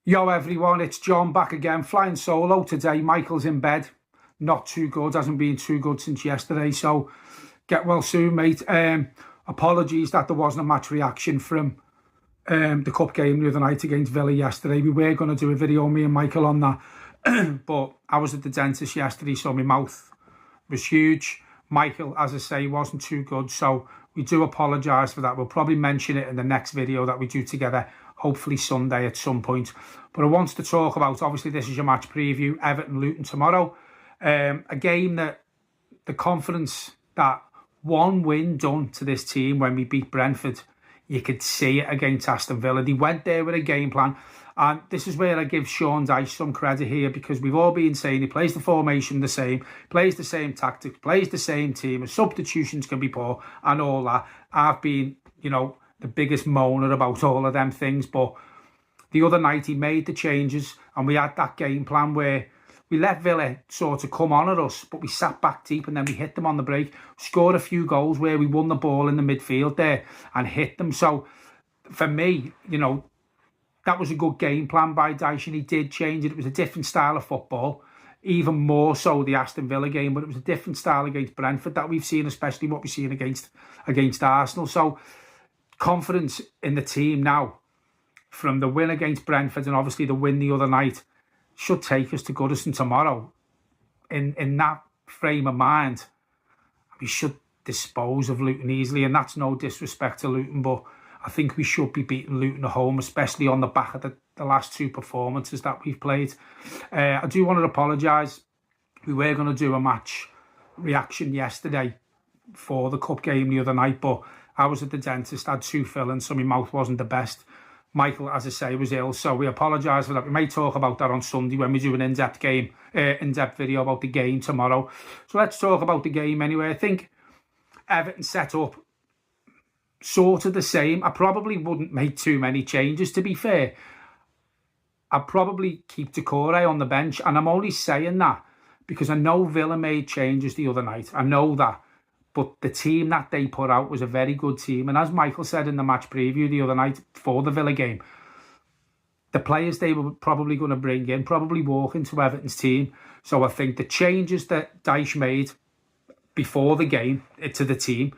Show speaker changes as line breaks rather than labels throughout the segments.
Yo everyone, it's John back again, flying solo today. Michael's in bed, not too good, hasn't been too good since yesterday, so get well soon, mate. Apologies that there wasn't a match reaction from the cup game the other night against Villa yesterday. We were going to do a video, me and Michael, on that, but I was at the dentist yesterday, so my mouth was huge. Michael, as I say, wasn't too good, so we do apologise for that. We'll probably mention it in the next video that we do together, hopefully Sunday at some point. But I wanted to talk about, obviously this is your match preview, Everton Luton tomorrow. A game that the confidence that one win done to this team when we beat Brentford, you could see it against Aston Villa. They went there with a game plan. And this is where I give Sean Dyche some credit here, because we've all been saying he plays the formation the same, plays the same tactics, plays the same team, and substitutions can be poor and all that. I've been, the biggest moaner about all of them things, but the other night he made the changes and we had that game plan where we let Villa sort of come on at us, but we sat back deep and then we hit them on the break, scored a few goals where we won the ball in the midfield there and hit them. So for me, that was a good game plan by Dyche, and he did change it. It was a different style of football, even more so the Aston Villa game, but it was a different style against Brentford that we've seen, especially what we've seen against Arsenal. So confidence in the team now from the win against Brentford and obviously the win the other night should take us to Goodison tomorrow. In that frame of mind, we should dispose of Luton easily, and that's no disrespect to Luton, but I think we should be beating Luton at home, especially on the back of the last two performances that we've played. I do want to apologise. We were going to do a match reaction yesterday for the cup game the other night, but I was at the dentist, had 2 fillings, so my mouth wasn't the best. Michael, as I say, was ill, so we apologise for that. We may talk about that on Sunday when we do an in-depth video about the game tomorrow. So let's talk about the game anyway. I think Everton set up sort of the same. I probably wouldn't make too many changes, to be fair. I'd probably keep Decore on the bench, and I'm only saying that because I know Villa made changes the other night. I know that. But the team that they put out was a very good team. And as Michael said in the match preview the other night for the Villa game, the players they were probably going to bring in probably walk into Everton's team. So I think the changes that Dyche made before the game to the team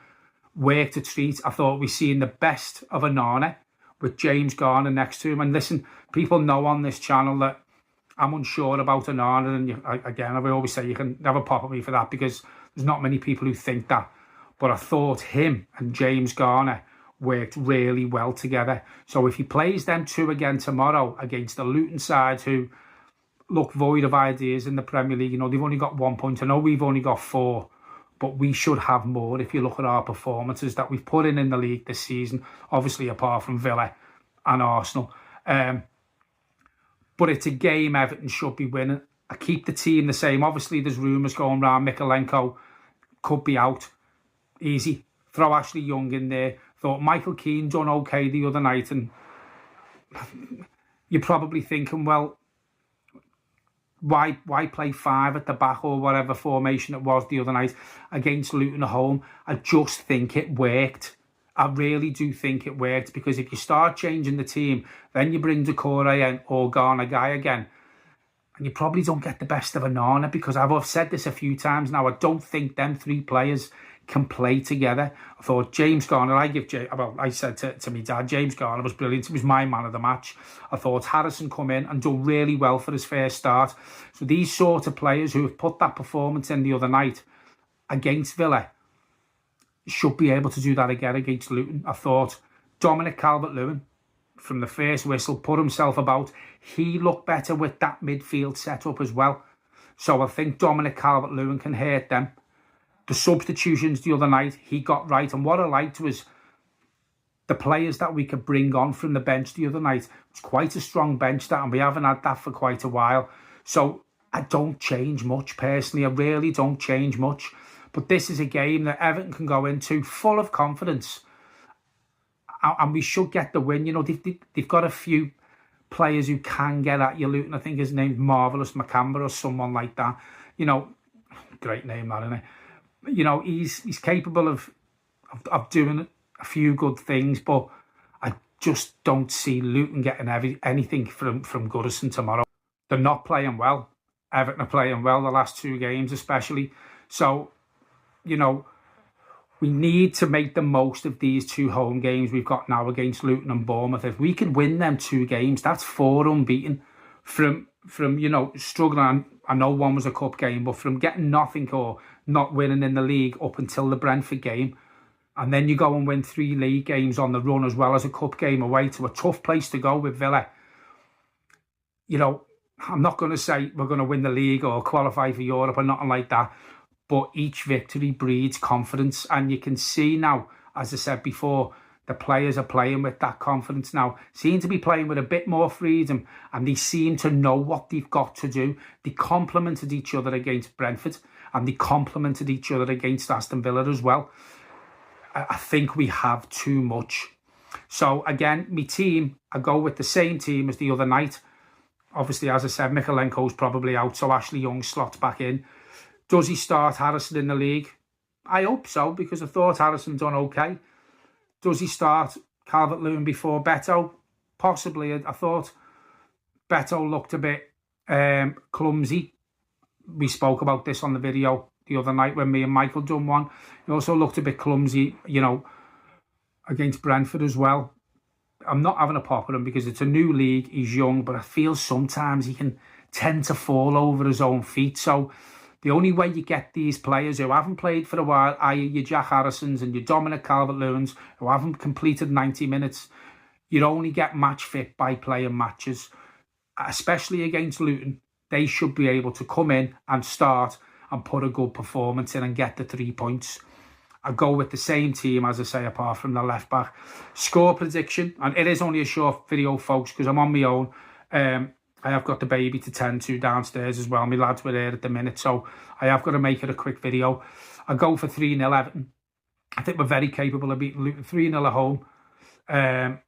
worked a treat. I thought we seen the best of Onana with James Garner next to him. And listen, people know on this channel that I'm unsure about Onana. And again, I always say you can never pop at me for that because there's not many people who think that. But I thought him and James Garner worked really well together. So if he plays them two again tomorrow against the Luton side, who look void of ideas in the Premier League, they've only got 1 point. I know we've only got 4, but we should have more if you look at our performances that we've put in the league this season, obviously apart from Villa and Arsenal. But it's a game Everton should be winning. I keep the team the same. Obviously, there's rumours going around. Mikalenko could be out. Easy. Throw Ashley Young in there. Thought Michael Keane done okay the other night, and you're probably thinking, well, why play 5 at the back or whatever formation it was the other night against Luton at home? I just think it worked. I really do think it worked, because if you start changing the team, then you bring Decore in or Garner Guy again, and you probably don't get the best of Onana, because I've said this a few times now, I don't think them 3 players can play together. I thought James Garner, I said to me dad, James Garner was brilliant. He was my man of the match. I thought Harrison come in and done really well for his first start. So these sort of players who have put that performance in the other night against Villa should be able to do that again against Luton. I thought Dominic Calvert-Lewin, from the first whistle, put himself about. He looked better with that midfield setup as well. So I think Dominic Calvert-Lewin can hurt them. The substitutions the other night, he got right. And what I liked was the players that we could bring on from the bench the other night. It was quite a strong bench, that, and we haven't had that for quite a while. So I don't change much personally. I really don't change much. But this is a game that Everton can go into full of confidence. And we should get the win. They've got a few players who can get at you, Luton. I think his name's Marvellous Macamber or someone like that. Great name, that, isn't it? He's capable of doing a few good things, but I just don't see Luton getting anything from Goodison tomorrow. They're not playing well. Everton are playing well the last 2 games especially. So, you know, we need to make the most of these 2 home games we've got now against Luton and Bournemouth. If we can win them 2 games, that's 4 unbeaten from you know, struggling. I know one was a cup game, but from getting nothing or not winning in the league up until the Brentford game, and then you go and win 3 league games on the run as well as a cup game away to a tough place to go with Villa. You know, I'm not going to say we're going to win the league or qualify for Europe or nothing like that, but each victory breeds confidence, and you can see now, as I said before, the players are playing with that confidence now, seem to be playing with a bit more freedom, and they seem to know what they've got to do. They complemented each other against Brentford, and they complemented each other against Aston Villa as well. I think we have too much. So again, my team, I go with the same team as the other night. Obviously, as I said, Mikalenko's probably out, so Ashley Young slots back in. Does he start Harrison in the league? I hope so, because I thought Harrison done okay. Does he start Calvert-Lewin before Beto? Possibly. I thought Beto looked a bit clumsy. We spoke about this on the video the other night when me and Michael done one. He also looked a bit clumsy, you know, against Brentford as well. I'm not having a pop at him because it's a new league. He's young, but I feel sometimes he can tend to fall over his own feet. So the only way you get these players who haven't played for a while, i.e. your Jack Harrisons and your Dominic Calvert-Lewins, who haven't completed 90 minutes, you only get match fit by playing matches, especially against Luton. They should be able to come in and start and put a good performance in and get the 3 points. I go with the same team, as I say, apart from the left back. Score prediction, and it is only a short video, folks, because I'm on my own. I have got the baby to tend to downstairs as well. My lads were there at the minute, so I have got to make it a quick video. I go for 3-0 Everton. I think we're very capable of beating Luton. 3-0 at home.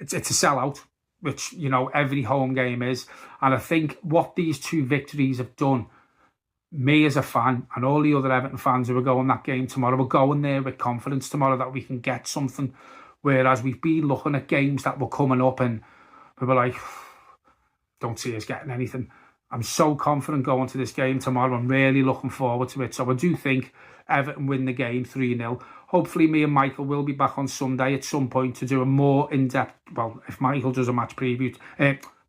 It's a sellout, which, you know, every home game is. And I think what these 2 victories have done, me as a fan and all the other Everton fans who are going that game tomorrow, we're going there with confidence tomorrow that we can get something. Whereas we've been looking at games that were coming up and we were like, don't see us getting anything. I'm so confident going to this game tomorrow. I'm really looking forward to it. So I do think Everton win the game 3-0. Hopefully me and Michael will be back on Sunday at some point to do a more in-depth, well, if Michael does a match preview,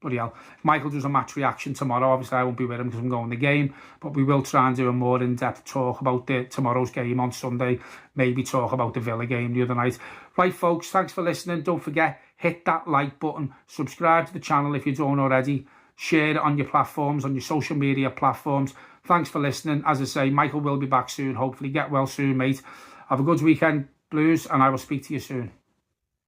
bloody hell, if Michael does a match reaction tomorrow, obviously I won't be with him because I'm going the game, but we will try and do a more in-depth talk about tomorrow's game on Sunday, maybe talk about the Villa game the other night. Right, folks, thanks for listening. Don't forget, hit that like button, subscribe to the channel if you don't already, share it on your platforms, on your social media platforms. Thanks for listening. As I say, Michael will be back soon, hopefully. Get well soon, mate. Have a good weekend, Blues, and I will speak to you soon.